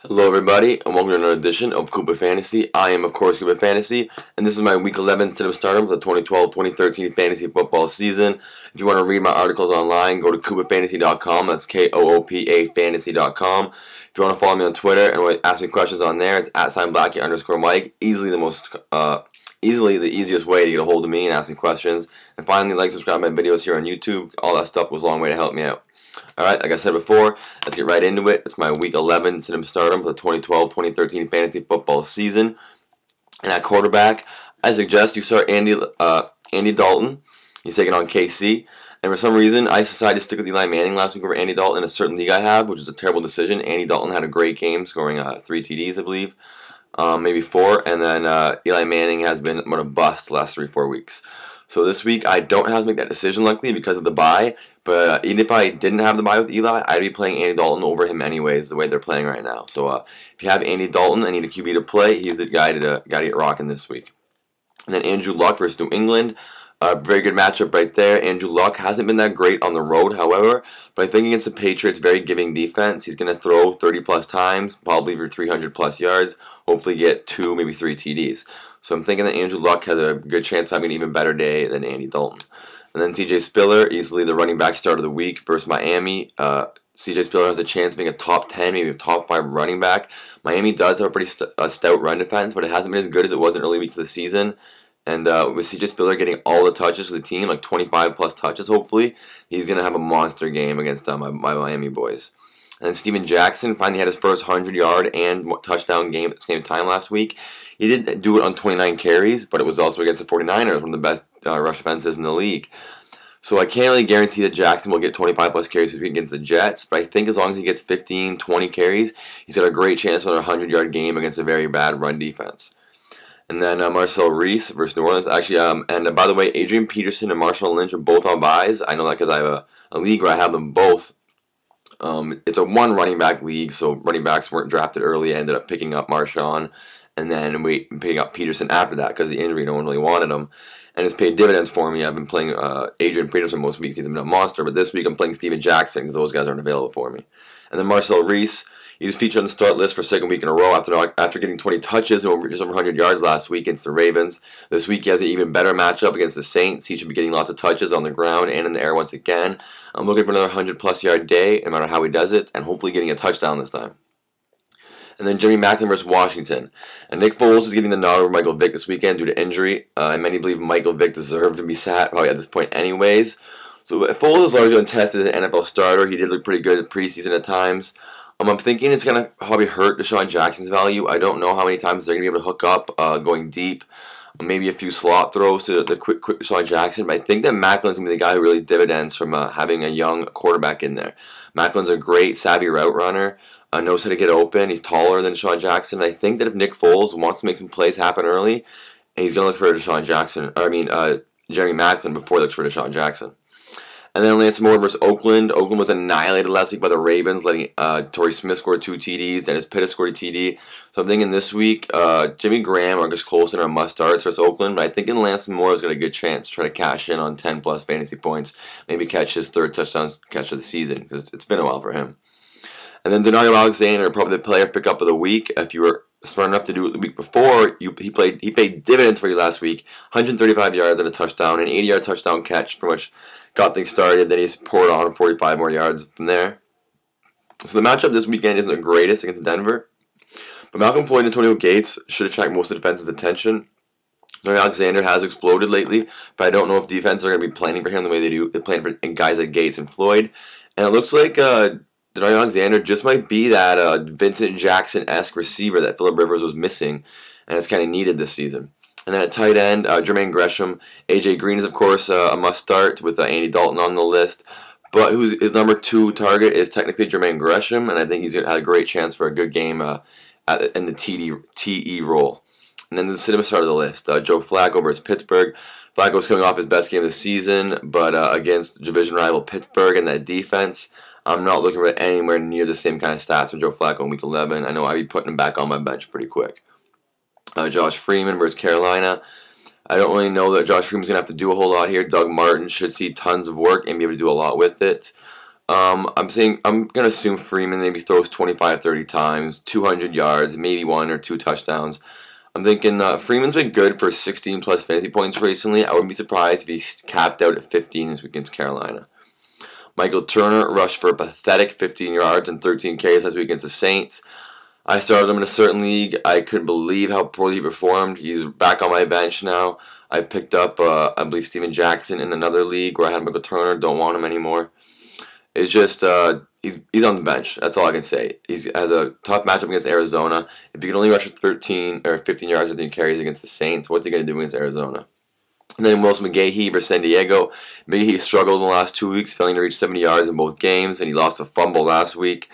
Hello everybody, and welcome to another edition of Koopafantasy. I am, of course, Koopafantasy, and this is my Week 11 sit-up stardom for the 2012-2013 fantasy football season. If you want to read my articles online, go to Koopafantasy.com. That's Koopa fantasy.com. If you want to follow me on Twitter and ask me questions on there, it's @Blackie_Mike. Easily the easiest way to get a hold of me and ask me questions. And finally, like, subscribe to my videos here on YouTube. All that stuff goes a long way to help me out. Alright, like I said before, let's get right into it. It's my Week 11 sit-up stardom for the 2012-2013 fantasy football season. And at quarterback, I suggest you start Andy Dalton. He's taking on KC. And for some reason, I decided to stick with Eli Manning last week over Andy Dalton in a certain league I have, which is a terrible decision. Andy Dalton had a great game, scoring 3 TDs, I believe. Maybe 4. And then Eli Manning has been a bust the last 3-4 weeks. So this week, I don't have to make that decision, luckily, because of the bye. But even if I didn't have the bye with Eli, I'd be playing Andy Dalton over him anyways, the way they're playing right now. So if you have Andy Dalton and need a QB to play, he's the guy to get rocking this week. And then Andrew Luck versus New England. Very good matchup right there. Andrew Luck hasn't been that great on the road, however, but I think against the Patriots, very giving defense. He's going to throw 30-plus times, probably for 300-plus yards, hopefully get 2, maybe 3 TDs. So I'm thinking that Andrew Luck has a good chance of having an even better day than Andy Dalton. And then C.J. Spiller, easily the running back start of the week versus Miami. C.J. Spiller has a chance of being a top 10, maybe a top 5 running back. Miami does have a pretty stout run defense, but it hasn't been as good as it was in early weeks of the season. And with C.J. Spiller getting all the touches for the team, like 25-plus touches, hopefully, he's going to have a monster game against my Miami boys. And then Steven Jackson finally had his first 100-yard and touchdown game at the same time last week. He did do it on 29 carries, but it was also against the 49ers, one of the best rush defenses in the league. So I can't really guarantee that Jackson will get 25-plus carries this week against the Jets, but I think as long as he gets 15, 20 carries, he's got a great chance for another 100-yard game against a very bad run defense. And then Marcel Reese versus New Orleans. Actually, and by the way, Adrian Peterson and Marshawn Lynch are both on buys. I know that because I have a league where I have them both. It's a one running back league, so running backs weren't drafted early. I ended up picking up Marshawn, and then picking up Peterson after that because of the injury. No one really wanted him. And it's paid dividends for me. I've been playing Adrian Peterson most weeks. He's been a monster. But this week I'm playing Steven Jackson because those guys aren't available for me. And then Marcel Reese. He was featured on the start list for a second week in a row after getting 20 touches and just over 100 yards last week against the Ravens. This week he has an even better matchup against the Saints. He should be getting lots of touches on the ground and in the air once again. I'm looking for another 100-plus yard day, no matter how he does it, and hopefully getting a touchdown this time. And then Jimmy Macklin versus Washington. And Nick Foles is getting the nod over Michael Vick this weekend due to injury. And many believe Michael Vick deserved to be sat probably at this point anyways. So Foles is largely untested as an NFL starter. He did look pretty good at preseason at times. I'm thinking it's going to probably hurt Deshaun Jackson's value. I don't know how many times they're going to be able to hook up going deep. Maybe a few slot throws to the quick Deshaun Jackson. But I think that Macklin's going to be the guy who really dividends from having a young quarterback in there. Macklin's a great, savvy route runner. Knows how to get open. He's taller than Deshaun Jackson. I think that if Nick Foles wants to make some plays happen early, he's going to look for Jeremy Macklin before he looks for Deshaun Jackson. And then Lance Moore versus Oakland. Oakland was annihilated last week by the Ravens, letting Torrey Smith score 2 TDs. Dennis Pitta scored a TD. So I'm thinking this week, Jimmy Graham or Gus Colson are must-starts versus Oakland. But I think Lance Moore has got a good chance to try to cash in on 10-plus fantasy points. Maybe catch his 3rd touchdown catch of the season, because it's been a while for him. And then Denario Alexander, probably the player pickup of the week. If you were smart enough to do it the week before, he paid dividends for you last week. 135 yards and a touchdown, an 80-yard touchdown catch, pretty much got things started. Then he's poured on 45 more yards from there. So the matchup this weekend isn't the greatest against Denver. But Malcolm Floyd and Antonio Gates should attract most of the defense's attention. Denario Alexander has exploded lately, but I don't know if defenses are going to be planning for him the way they do. They're playing for guys like Gates and Floyd. And it looks like Denario Alexander just might be that Vincent Jackson-esque receiver that Phillip Rivers was missing, and it's kind of needed this season. And then at tight end, Jermaine Gresham. A.J. Green is, of course, a must-start with Andy Dalton on the list. But his number 2 target is technically Jermaine Gresham, and I think he's going to have a great chance for a good game in the TE role. And then the sit-up start of the list, Joe Flacco versus Pittsburgh. Flacco's coming off his best game of the season, but against division rival Pittsburgh and that defense, I'm not looking for anywhere near the same kind of stats for Joe Flacco in Week 11. I know I'd be putting him back on my bench pretty quick. Josh Freeman versus Carolina. I don't really know that Josh Freeman's going to have to do a whole lot here. Doug Martin should see tons of work and be able to do a lot with it. I'm gonna assume Freeman maybe throws 25, 30 times, 200 yards, maybe 1 or 2 touchdowns. I'm thinking Freeman's been good for 16 plus fantasy points recently. I wouldn't be surprised if he's capped out at 15 this week against Carolina. Michael Turner rushed for a pathetic 15 yards and 13 carries last week against the Saints. I started him in a certain league. I couldn't believe how poorly he performed. He's back on my bench now. I've picked up, I believe, Steven Jackson in another league where I had Michael Turner. Don't want him anymore. It's just he's on the bench. That's all I can say. He has a tough matchup against Arizona. If you can only rush for 13 or 15 yards with carries against the Saints, what's he going to do against Arizona? And then Wilson McGahee versus San Diego. McGahee struggled in the last 2 weeks, failing to reach 70 yards in both games, and he lost a fumble last week.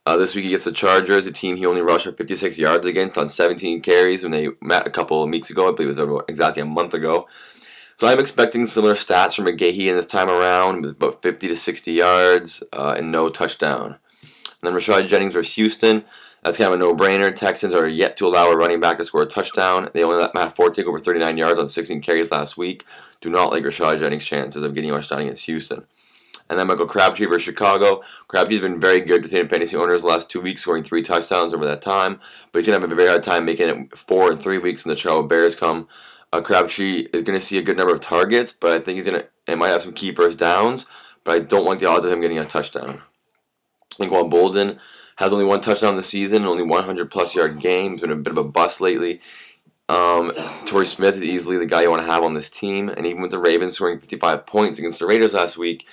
This week he gets the Chargers, a team he only rushed for 56 yards against on 17 carries when they met a couple of weeks ago. I believe it was exactly a month ago. So I'm expecting similar stats from McGahee in this time around, with about 50 to 60 yards and no touchdown. And then Rashad Jennings versus Houston. That's kind of a no-brainer. Texans are yet to allow a running back to score a touchdown. They only let Matt Ford take over 39 yards on 16 carries last week. Do not like Rashad Jennings' chances of getting a touchdown against Houston. And then Michael Crabtree versus Chicago. Crabtree's been very good with fantasy owners the last 2 weeks, scoring 3 touchdowns over that time. But he's going to have a very hard time making it 4 and 3 weeks when the Chicago Bears come. Crabtree is going to see a good number of targets, but I think he might have some key first downs. But I don't like the odds of him getting a touchdown. I think while Bolden has only 1 touchdown this season and only 100-plus yard game. He's been a bit of a bust lately. Torrey Smith is easily the guy you want to have on this team. And even with the Ravens scoring 55 points against the Raiders last week,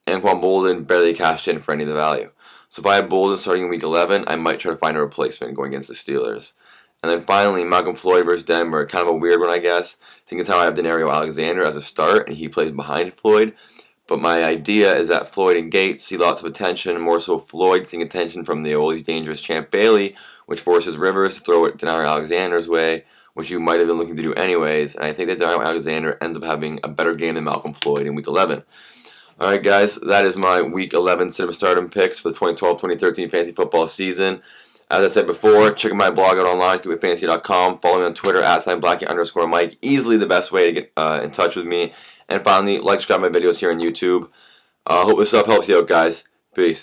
Anquan Bolden barely cashed in for any of the value. So if I have Bolden starting in Week 11, I might try to find a replacement going against the Steelers. And then finally, Malcolm Floyd versus Denver. Kind of a weird one, I guess. I think it's how I have Denario Alexander as a start, and he plays behind Floyd. But my idea is that Floyd and Gates see lots of attention, more so Floyd seeing attention from the always dangerous Champ Bailey, which forces Rivers to throw it Denario Alexander's way, which you might have been looking to do anyways. And I think that Denario Alexander ends up having a better game than Malcolm Floyd in Week 11. Alright guys, that is my Week 11 Cinema Stardom picks for the 2012-2013 fantasy football season. As I said before, check out my blog out online, Koopafantasy.com. Follow me on Twitter, @Blackie_Mike. Easily the best way to get in touch with me. And finally, like, subscribe my videos here on YouTube. Hope this stuff helps you out, guys. Peace.